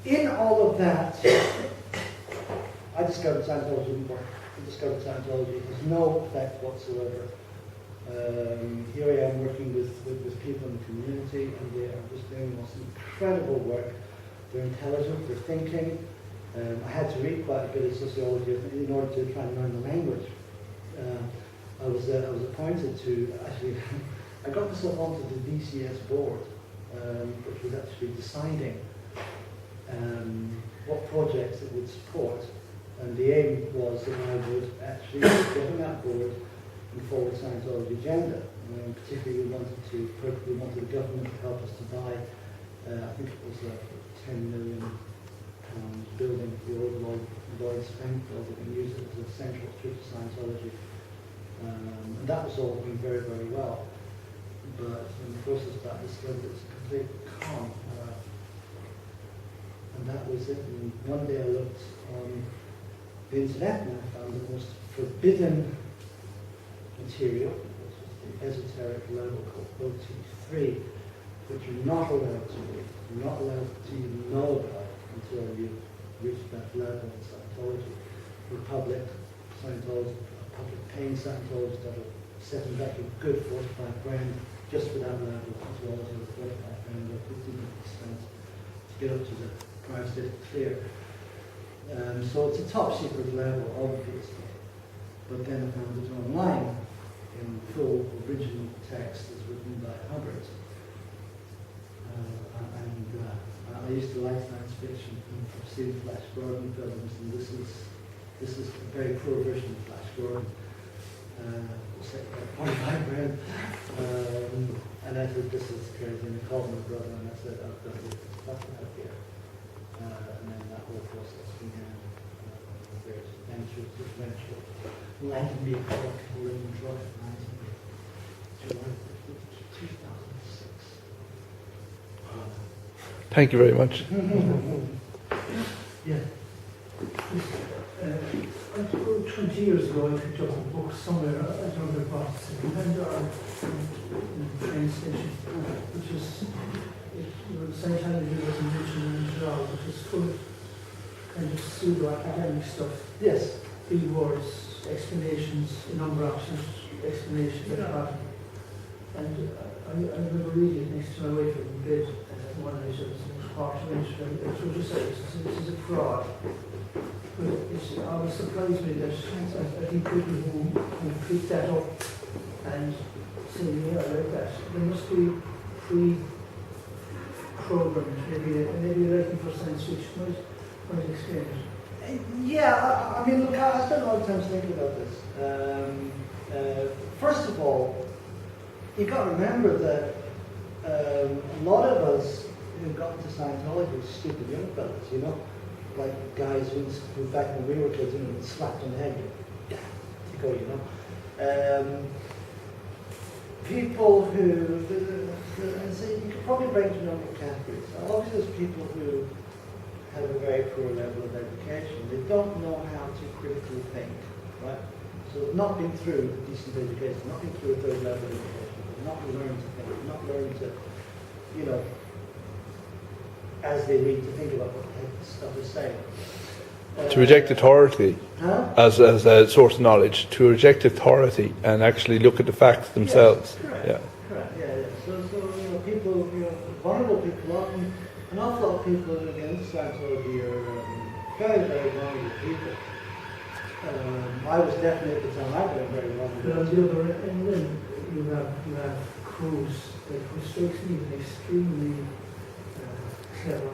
in all of that, I discovered Scientology didn't work. I discovered Scientology has no effect whatsoever. Here I am working with people in the community, and they are just doing the most incredible work. They're intelligent, they're thinking. I had to read quite a bit of sociology in order to try and learn the language. I was appointed to, actually, I got myself onto the DCS board, which was actually deciding what projects it would support. And the aim was that I would actually get on that board and forward Scientology agenda. Particularly, we wanted the government to help us to buy, I think it was a £10 million building, the old Lloyd's Bank building, and use it as a central to Scientology. And that was all going very, very well. But in the process of that, I discovered it was a complete con. And that was it. And one day I looked on the internet and I found the most forbidden material, which was the esoteric level called OT3, which you're not allowed to read, you're not allowed to even know about until you reach that level in Scientology. The public Scientology, public paying Scientologists that are setting back a good 45 grand just for that level, as well as the 45 grand or 15% to get up to the prior state clear. So it's a top secret level, obviously. But then I found it online in full original text as written by Hubbard. I used to like science fiction and I've seen Flash Gordon films, and this is a very poor version of Flash Gordon. Set by 45 grand. And I said, this is crazy. And I called my brother and I said, I've got to get this stuff out here. And then that whole process began. There's adventure, landing me Cork Humanists, July 2006. Thank you very much. Yeah. 20 years ago, I picked up a book somewhere. I don't know about second-hand or in the train station, which was Scientology wasn't mentioned at all, which was full of kind of pseudo-academic stuff. Yes. Big words, explanations, a number of explanations at the bottom. And I remember reading it next to my wife in bed one night. It was part3. It was just like, this is a fraud. But it always surprised me that I think people who pick that up and say, yeah, like that, there must be pre-programmed, maybe writing for science fiction. Might explain it. Yeah, I mean, look, I spent a lot of time thinking about this. First of all, you've got to remember that a lot of us who got into Scientology were stupid young fellas, you know? Like guys who back when we were kids, slapped on the head, yeah, to go, you know. People who, and so you could probably break into a number of categories. Obviously there's people who have a very poor level of education. They don't know how to critically think, right? So they've not been through a decent education, not been through a third level of education, they've not learned to think, they've not learned to, you know, as they read, to think about what the stuff is saying. To reject authority as a source of knowledge, to reject authority and actually look at the facts themselves. Yes, correct. Yeah. Correct. Yeah. So you know, people, vulnerable people, often an awful lot of people against Scientology are very, very vulnerable people. I was definitely at the time I got very vulnerable. But on the other end, then you have crews that who strikes me as extremely clever,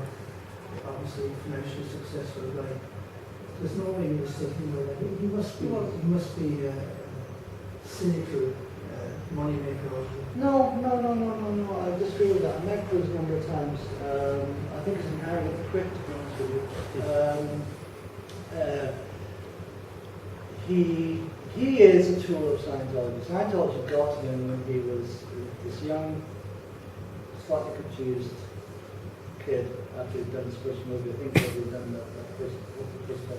obviously financially successful guy. There's no way he was thinking about that. He must be cynical money maker. No. I disagree with that. I met Cruz a number of times. I think he's an arrogant prick, to be honest with you. He is a tool of Scientology. Scientology got to him when he was this young, slightly confused kid after he'd done his first movie. I think he'd done that first movie.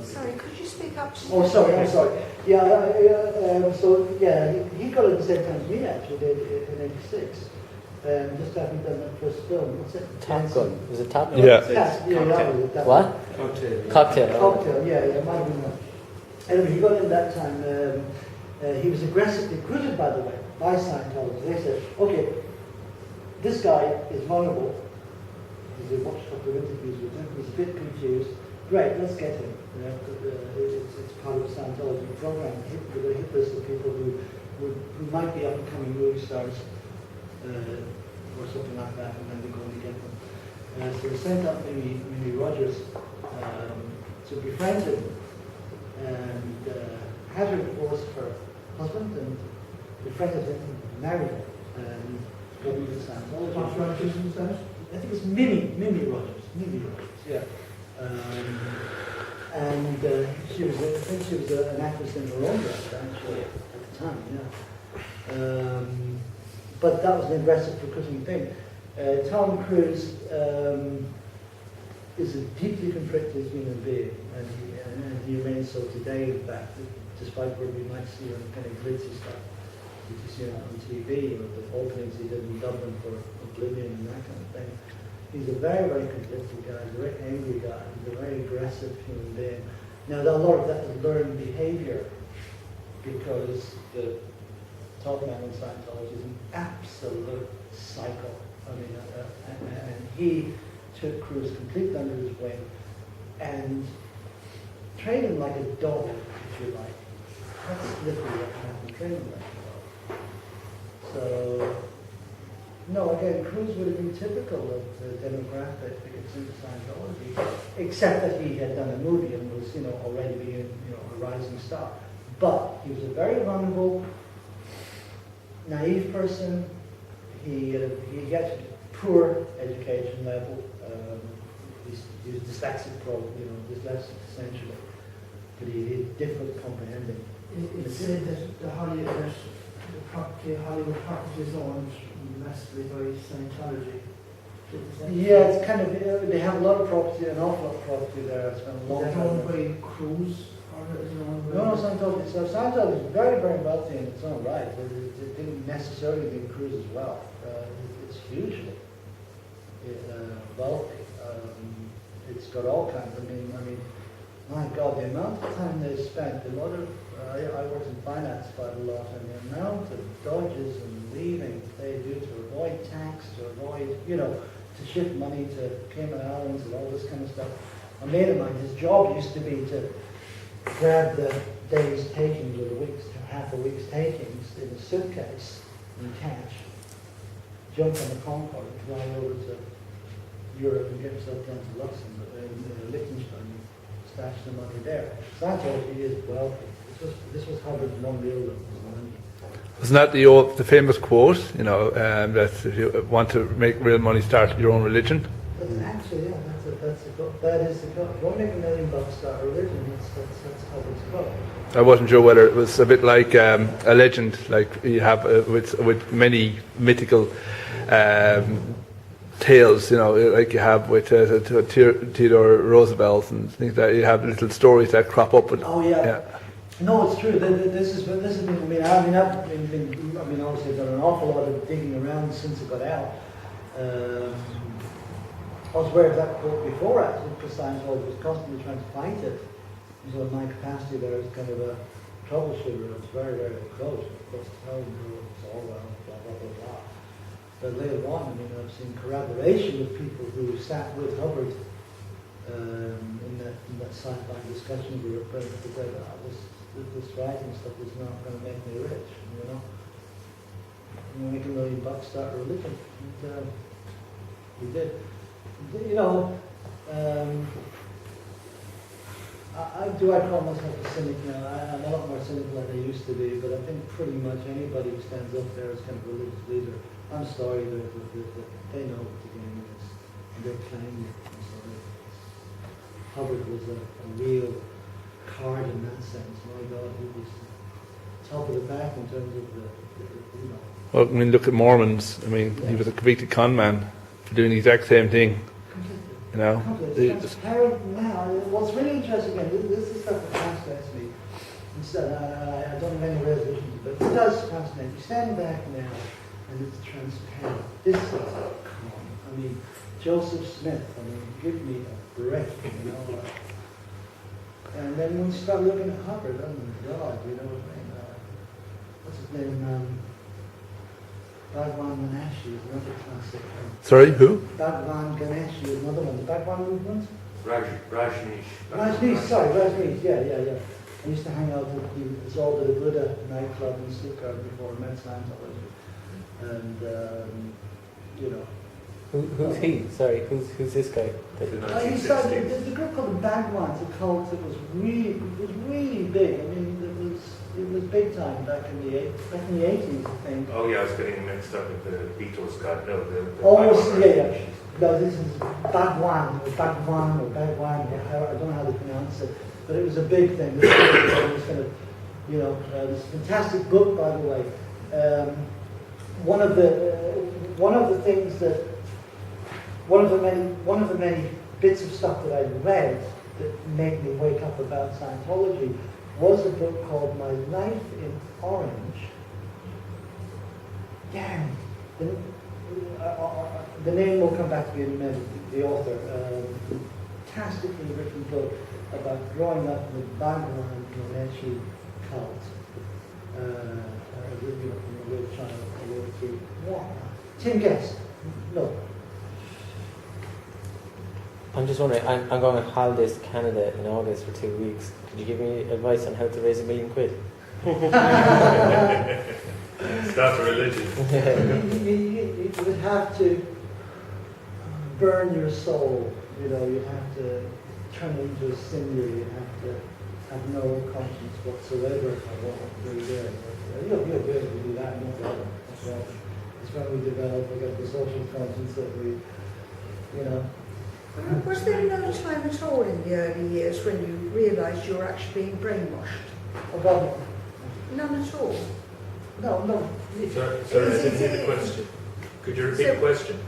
Sorry, could you speak up? Oh, sorry, I'm sorry. Yeah, so yeah, he got it at the same time as me actually did in '86. Just having done that first film. What's it? Top Gun. Was it Top Gun? Yeah. Yeah, that was it. That What? Cocktail. Cocktail. Cocktail, yeah, might have been that. Anyway, he got in that time. He was aggressively recruited, by the way, by Scientology. They said, okay, this guy is vulnerable. He watched a couple of interviews with him. He's a bit confused. Great, let's get him. You know, it's part of the Scientology program. With a hit list of people who might be up and coming movie stars or something like that, and then they're going to get them. So they sent out Mimi Rogers to befriend him and had her divorce her husband and befriended him, married him, and got into Scientology. What Rogers was that? I think it's Mimi Rogers, yeah. And she was, I think she was an actress in her own right, actually, at the time, yeah. But that was an aggressive recruiting thing. Tom Cruise is a deeply conflicted human being, and he remains so today, in fact, despite what we might see on kind of glitzy stuff, which you see on TV, or the openings he did in Dublin for Oblivion and that kind of thing. He's a very, very conflicted guy, he's a very angry guy, he's a very aggressive human being. Now, a lot of that is learned behavior, because the top man in Scientology is an absolute psycho. I mean, and he took Cruise completely under his wing and trained him like a dog, if you like. That's literally what happened, trained him like a dog. So, no, again, Cruise would have been typical of the demographic that gets into Scientology, except that he had done a movie and was, already being, a rising star. But he was a very vulnerable, naive person. He had poor education level. He was dyslexic, dyslexic essentially, but he had difficult comprehending. It said that the Hollywood property is owned massively by Scientology. Yeah, it's kind of, they have a lot of property, an awful lot of property there. It's been a long Is time. that owned by Cruise? Or is it owned by... No, Scientology. So Scientology is very, very wealthy in its own right. It didn't necessarily mean Cruise as well. It's hugely wealthy. It's got all kinds. I mean, my God, the amount of time they spent, the lot of, I worked in finance quite a lot, and the amount of dodges and leaving they do to avoid tax, to avoid, to shift money to Cayman Islands and all this kind of stuff. A mate of mine, his job used to be to grab the day's takings or half a week's takings in a suitcase in cash, jump on the Concorde and fly over to Europe and get himself down to Luxembourg and Liechtenstein and stash the money there. Scientology is wealthy. This was Hubbard's one real money. Wasn't that the famous quote, that if you want to make real money, start your own religion? Actually, yeah, that is the quote. If you want to make $1 million, start a religion, that's Hubbard's quote. I wasn't sure whether it was a bit like a legend, like you have with many mythical tales, like you have with Theodore Roosevelt and things like that. You have little stories that crop up. Oh yeah. No, it's true. This has been. Obviously, I've done an awful lot of digging around since it got out. I was aware of that quote before, actually, because Scientology was constantly trying to fight it. So in my capacity there as kind of a troubleshooter, it's very, very close. Of course, telling you it's all well, blah, blah, blah, blah. But later on, I've seen corroboration with people who sat with Hubbard in that sci-fi discussion group, and said, this writing stuff is not going to make me rich, I'm going to make $1 million, start a religion. And we did. I call myself a cynic now? I'm a lot more cynical than I used to be, but I think pretty much anybody who stands up there as kind of a religious leader, I'm sorry, they know what the game is, and they're playing it. I'm sorry. Hubbard was a real card in that sense. My God, he was top of the pack in terms of the. Well, look at Mormons. He was a convicted con man for doing the exact same thing. It's apparent now. What's really interesting, again, this is stuff that fascinates me. I don't have any resolutions, but it does fascinate me. Stand back now and it's transparent. This is calm. I mean, Joseph Smith, I mean, give me a break, you know. And then when you start looking at Hubbard, oh my God, you know what I mean? What's his name? Bhagwan Manashi is another classic. Sorry, who? Bhagwan Ganeshi is another one. The Bhagwan movement? Rajneesh. Rajneesh, yeah. I used to hang out with the Zolda the Buddha nightclub in Stuttgart before I met Scientology. And, you know. Who's he? Sorry, who's this guy? He started, there's a group called the Bhagwans, a cult that was really big. I mean, it was big time back in the 80s, I think. Oh yeah, I was getting mixed up with the Beatles guy. No, yeah. No, this is Bhagwan, or Bhagwan, I don't know how to pronounce it, but it was a big thing. This was kind of, you know, this fantastic book, by the way. One of the things that, one of the many bits of stuff that I read that made me wake up about Scientology was a book called My Life in Orange. Yeah, the name will come back to me in a minute, the author. Fantastically written book about growing up in the Bhagwan Ganeshi cult. Real child, I lived through. Tim Guest. No. I'm just wondering, I'm going on holidays to Canada in August for 2 weeks. Could you give me advice on how to raise £1 million? Start a religion. You would have to burn your soul. You know, you have to turn into a cinder. You have to have no conscience whatsoever of what you're doing. You'll be able to do that, no problem. That's when we develop, we get the social conscience that we, you know. Was there no time at all in the early years when you realised you were actually being brainwashed? About None at all? no. Sorry, I didn't hear the question. Could you repeat the question?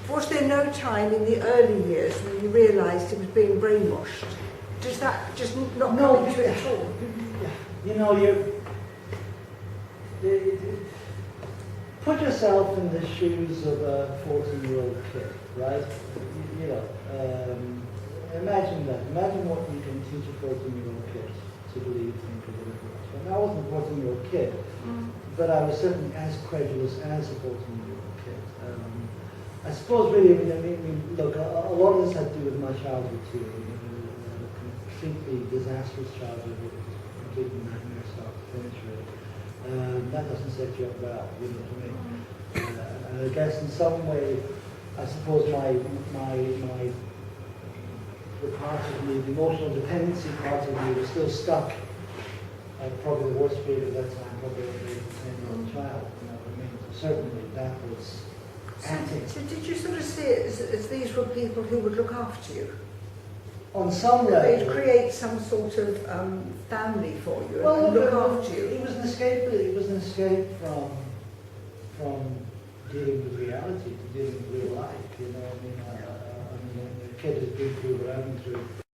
Was there no time in the early years when you realised it was being brainwashed? Does that just not come into it at all? You know, put yourself in the shoes of a 14-year-old kid, right? You know, imagine that. Imagine what you can teach a 14-year-old kid to believe, think, or whatever else. Well, I wasn't a 14-year-old kid, but I was certainly as credulous as a 14-year-old kid. I suppose really, I mean, look, a lot of this had to do with my childhood too. A completely disastrous childhood, it was completely nightmare start to finish really. That doesn't set you up well, you know what I mean? And I guess in some way, I suppose the part of me, the emotional dependency part of me was still stuck at probably the worst period of that time, probably as a 10-year-old child, you know what I mean? So certainly that was acting. So did you sort of see it as these were people who would look after you? On some level. They'd create some sort of family for you and look after you? It was an escape from dealing with reality, to dealing with real life, you know. I mean, a kid has been through what I've been through.